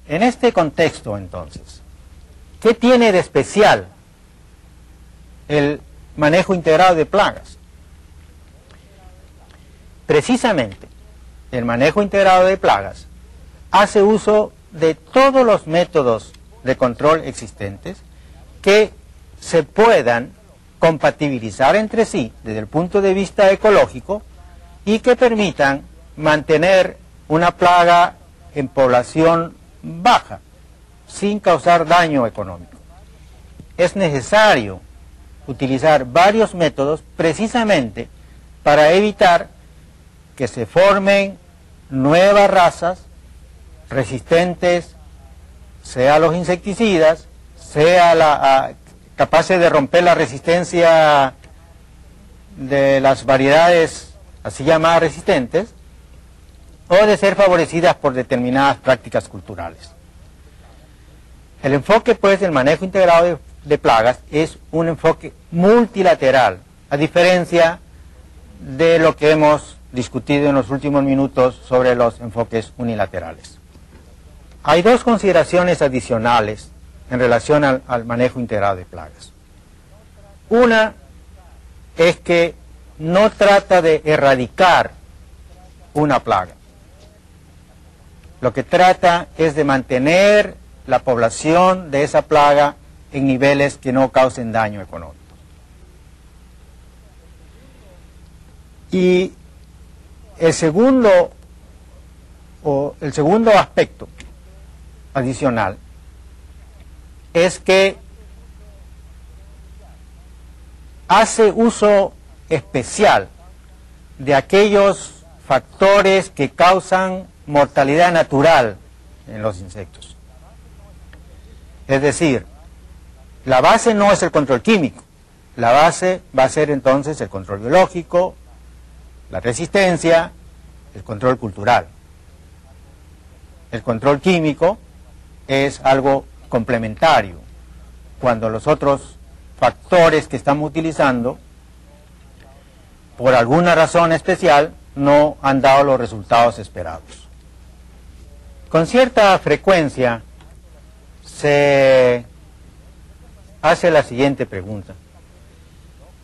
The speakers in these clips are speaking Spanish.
En este contexto, entonces, ¿qué tiene de especial el manejo integrado de plagas? Precisamente, el manejo integrado de plagas hace uso de todos los métodos de control existentes que se puedan compatibilizar entre sí desde el punto de vista ecológico y que permitan mantener una plaga en población baja sin causar daño económico. Es necesario utilizar varios métodos precisamente para evitar que se formen nuevas razas resistentes, sea a los insecticidas, sea capaces de romper la resistencia de las variedades así llamadas resistentes, o de ser favorecidas por determinadas prácticas culturales. El enfoque, pues, del manejo integrado de plagas es un enfoque multilateral, a diferencia de lo que hemos discutido en los últimos minutos sobre los enfoques unilaterales. Hay dos consideraciones adicionales en relación al manejo integrado de plagas. Una es que no trata de erradicar una plaga. Lo que trata es de mantener la población de esa plaga en niveles que no causen daño económico. Y el segundo aspecto adicional es que hace uso especial de aquellos factores que causan mortalidad natural en los insectos. Es decir, la base no es el control químico, la base va a ser entonces el control biológico, la resistencia, el control cultural. El control químico es algo complementario, cuando los otros factores que estamos utilizando, por alguna razón especial, no han dado los resultados esperados. Con cierta frecuencia se hace la siguiente pregunta: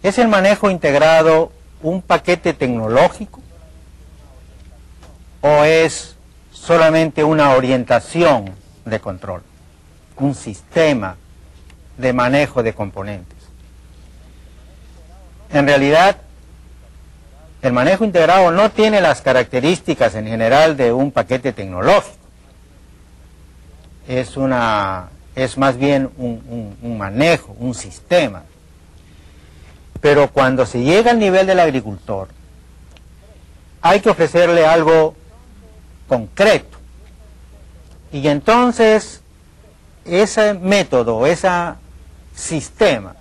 ¿es el manejo integrado un paquete tecnológico o es solamente una orientación de control, un sistema de manejo de componentes? En realidad, el manejo integrado no tiene las características en general de un paquete tecnológico. Es más bien un manejo, un sistema. Pero cuando se llega al nivel del agricultor, hay que ofrecerle algo concreto. Y entonces, ese método, ese sistema,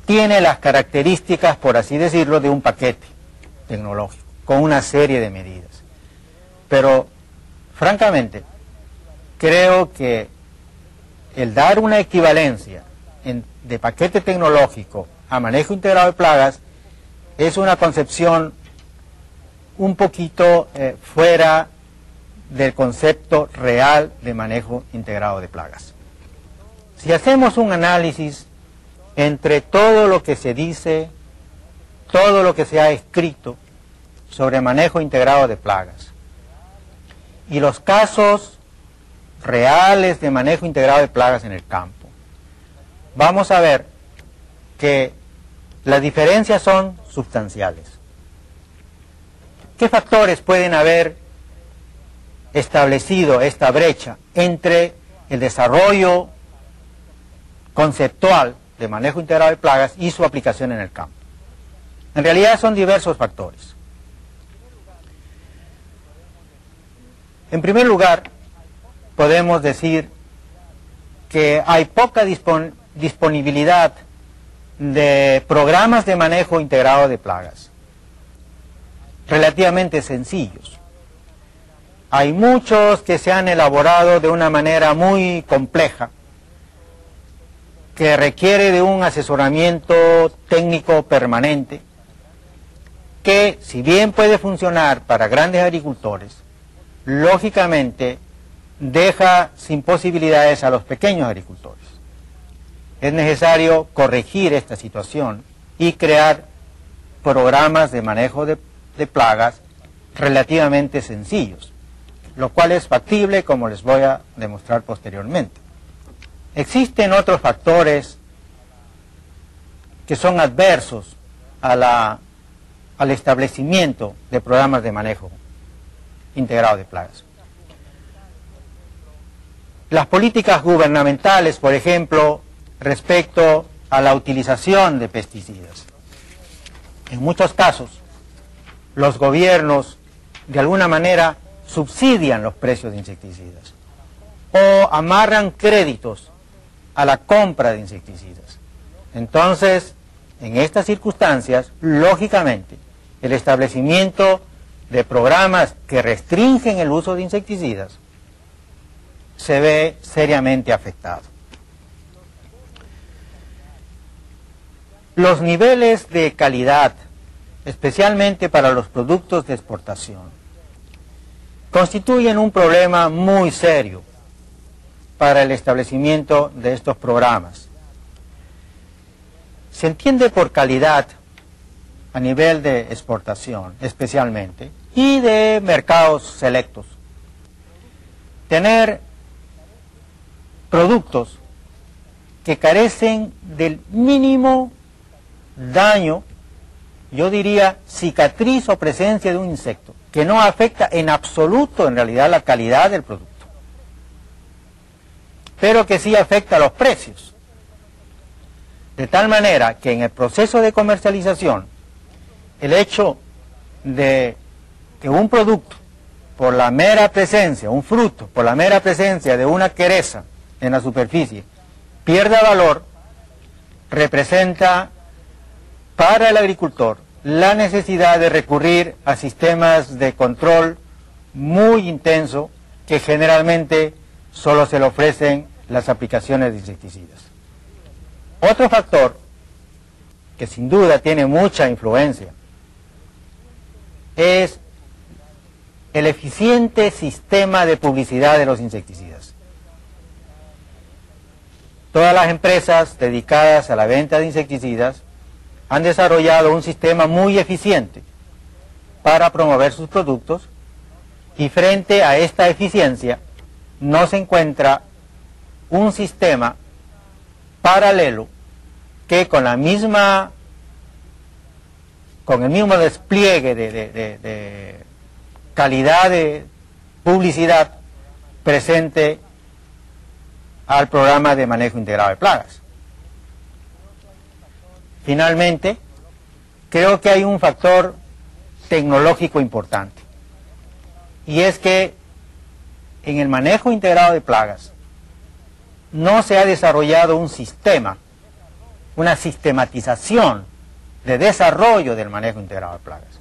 tiene las características, por así decirlo, de un paquete tecnológico, con una serie de medidas. Pero, francamente, creo que el dar una equivalencia de paquete tecnológico a manejo integrado de plagas es una concepción un poquito fuera del concepto real de manejo integrado de plagas. Si hacemos un análisis entre todo lo que se dice, todo lo que se ha escrito sobre manejo integrado de plagas y los casos reales de manejo integrado de plagas en el campo, vamos a ver que las diferencias son sustanciales. ¿Qué factores pueden haber establecido esta brecha entre el desarrollo conceptual de manejo integrado de plagas y su aplicación en el campo? En realidad son diversos factores. En primer lugar, podemos decir que hay poca disponibilidad de programas de manejo integrado de plagas, relativamente sencillos. Hay muchos que se han elaborado de una manera muy compleja, que requiere de un asesoramiento técnico permanente, que si bien puede funcionar para grandes agricultores, lógicamente deja sin posibilidades a los pequeños agricultores. Es necesario corregir esta situación y crear programas de manejo de plagas relativamente sencillos, lo cual es factible, como les voy a demostrar posteriormente. Existen otros factores que son adversos al establecimiento de programas de manejo integrado de plagas. Las políticas gubernamentales, por ejemplo, respecto a la utilización de pesticidas. En muchos casos, los gobiernos de alguna manera subsidian los precios de insecticidas o amarran créditos a la compra de insecticidas. Entonces, en estas circunstancias, lógicamente, el establecimiento de programas que restringen el uso de insecticidas se ve seriamente afectado. Los niveles de calidad, especialmente para los productos de exportación, constituyen un problema muy serio para el establecimiento de estos programas. Se entiende por calidad a nivel de exportación, especialmente, y de mercados selectos, tener productos que carecen del mínimo daño, yo diría cicatriz o presencia de un insecto, que no afecta en absoluto en realidad la calidad del producto, pero que sí afecta a los precios. De tal manera que en el proceso de comercialización, el hecho de que un producto, por la mera presencia, un fruto, por la mera presencia de una quereza en la superficie, pierda valor, representa para el agricultor la necesidad de recurrir a sistemas de control muy intenso que generalmente solo se le ofrecen las aplicaciones de insecticidas. Otro factor que sin duda tiene mucha influencia es el eficiente sistema de publicidad de los insecticidas. Todas las empresas dedicadas a la venta de insecticidas han desarrollado un sistema muy eficiente para promover sus productos, y frente a esta eficiencia no se encuentra un sistema paralelo que con el mismo despliegue de calidad de publicidad presente al programa de manejo integrado de plagas. Finalmente, creo que hay un factor tecnológico importante, y es que en el manejo integrado de plagas no se ha desarrollado un sistema, una sistematización de desarrollo del manejo integrado de plagas.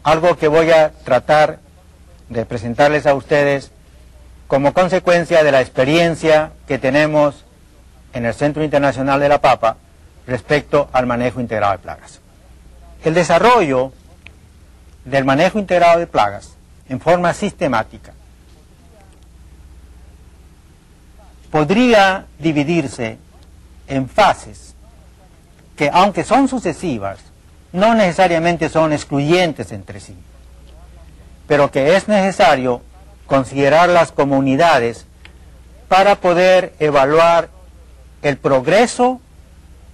Algo que voy a tratar de presentarles a ustedes como consecuencia de la experiencia que tenemos en el Centro Internacional de la Papa respecto al manejo integrado de plagas. El desarrollo del manejo integrado de plagas en forma sistemática podría dividirse en fases que, aunque son sucesivas, no necesariamente son excluyentes entre sí, pero que es necesario considerarlas como unidades para poder evaluar el progreso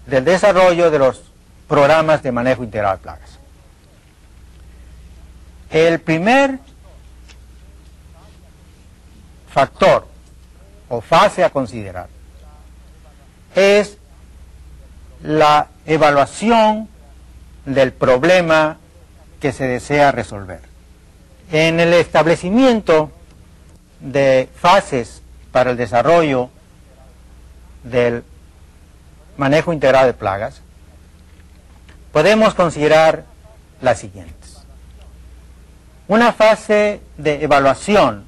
del desarrollo de los programas de manejo integrado de plagas. El primer factor o fase a considerar es la evaluación del problema que se desea resolver. En el establecimiento de fases para el desarrollo del manejo integrado de plagas, podemos considerar las siguientes. Una fase de evaluación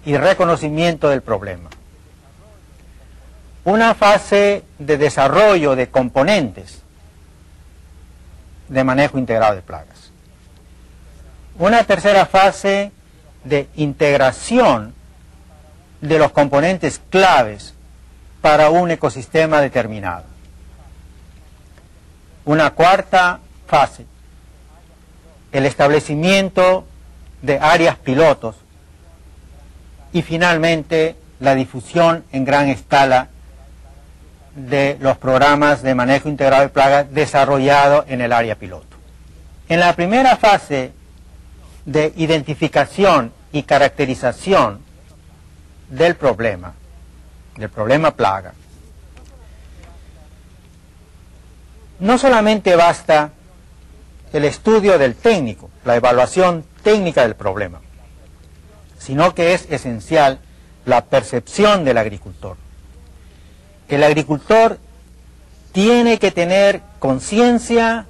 y reconocimiento del problema. Una fase de desarrollo de componentes de manejo integrado de plagas. Una tercera fase de integración de los componentes claves para un ecosistema determinado. Una cuarta fase, el establecimiento de áreas pilotos y finalmente la difusión en gran escala de los programas de manejo integrado de plagas desarrollados en el área piloto. En la primera fase de identificación y caracterización del problema plaga, no solamente basta el estudio del técnico, la evaluación técnica del problema, sino que es esencial la percepción del agricultor. El agricultor tiene que tener conciencia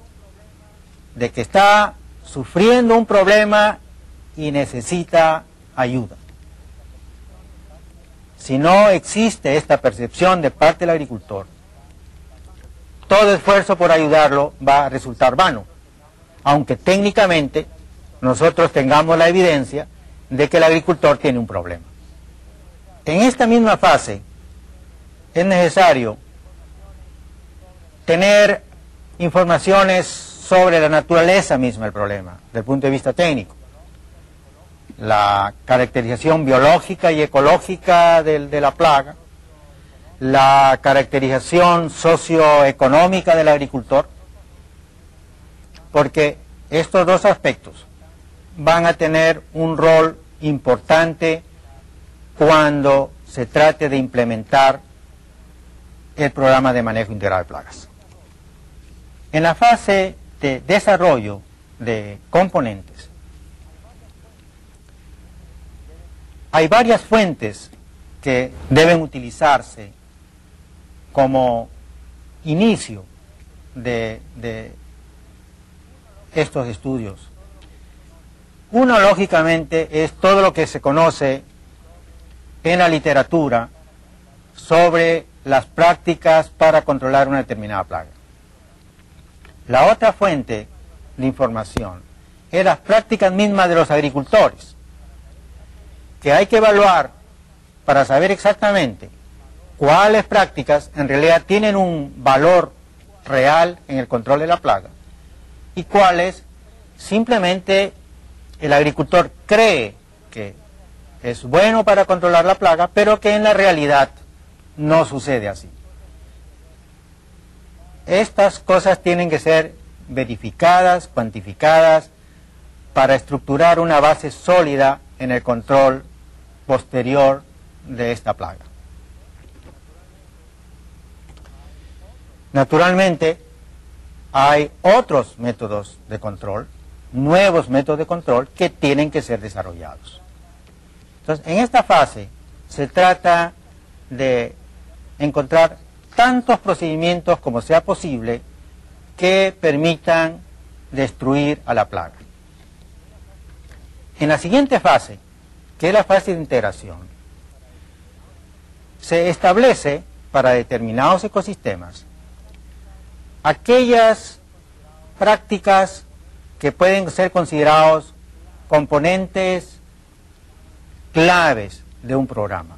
de que está sufriendo un problema y necesita ayuda. Si no existe esta percepción de parte del agricultor, todo esfuerzo por ayudarlo va a resultar vano, aunque técnicamente nosotros tengamos la evidencia de que el agricultor tiene un problema. En esta misma fase es necesario tener informaciones sobre la naturaleza misma del problema, desde el punto de vista técnico. La caracterización biológica y ecológica de la plaga, la caracterización socioeconómica del agricultor, porque estos dos aspectos van a tener un rol importante cuando se trate de implementar el programa de manejo integrado de plagas. En la fase de desarrollo de componentes, hay varias fuentes que deben utilizarse como inicio de estos estudios. Uno, lógicamente, es todo lo que se conoce en la literatura sobre las prácticas para controlar una determinada plaga. La otra fuente de información es las prácticas mismas de los agricultores, que hay que evaluar para saber exactamente cuáles prácticas en realidad tienen un valor real en el control de la plaga y cuáles simplemente el agricultor cree que es bueno para controlar la plaga, pero que en la realidad no sucede así. Estas cosas tienen que ser verificadas, cuantificadas, para estructurar una base sólida en el control posterior de esta plaga. Naturalmente, hay otros métodos de control, nuevos métodos de control que tienen que ser desarrollados. Entonces, en esta fase se trata de encontrar tantos procedimientos como sea posible que permitan destruir a la plaga. En la siguiente fase, que es la fase de integración, se establece para determinados ecosistemas aquellas prácticas que pueden ser considerados componentes claves de un programa.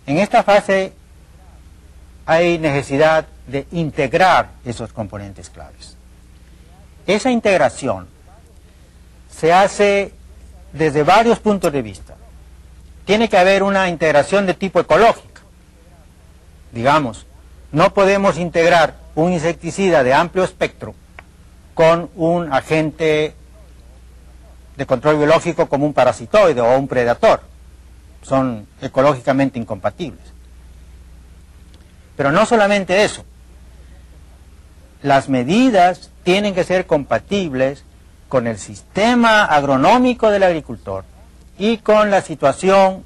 En esta fase hay necesidad de integrar esos componentes claves. Esa integración se hace desde varios puntos de vista. Tiene que haber una integración de tipo ecológica. Digamos, no podemos integrar un insecticida de amplio espectro con un agente de control biológico como un parasitoide o un predador. Son ecológicamente incompatibles. Pero no solamente eso. Las medidas tienen que ser compatibles con el sistema agronómico del agricultor y con la situación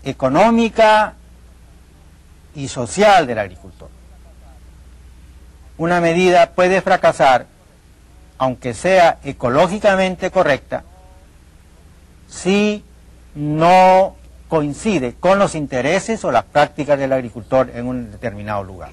económica y social del agricultor. Una medida puede fracasar, aunque sea ecológicamente correcta, si no coincide con los intereses o las prácticas del agricultor en un determinado lugar.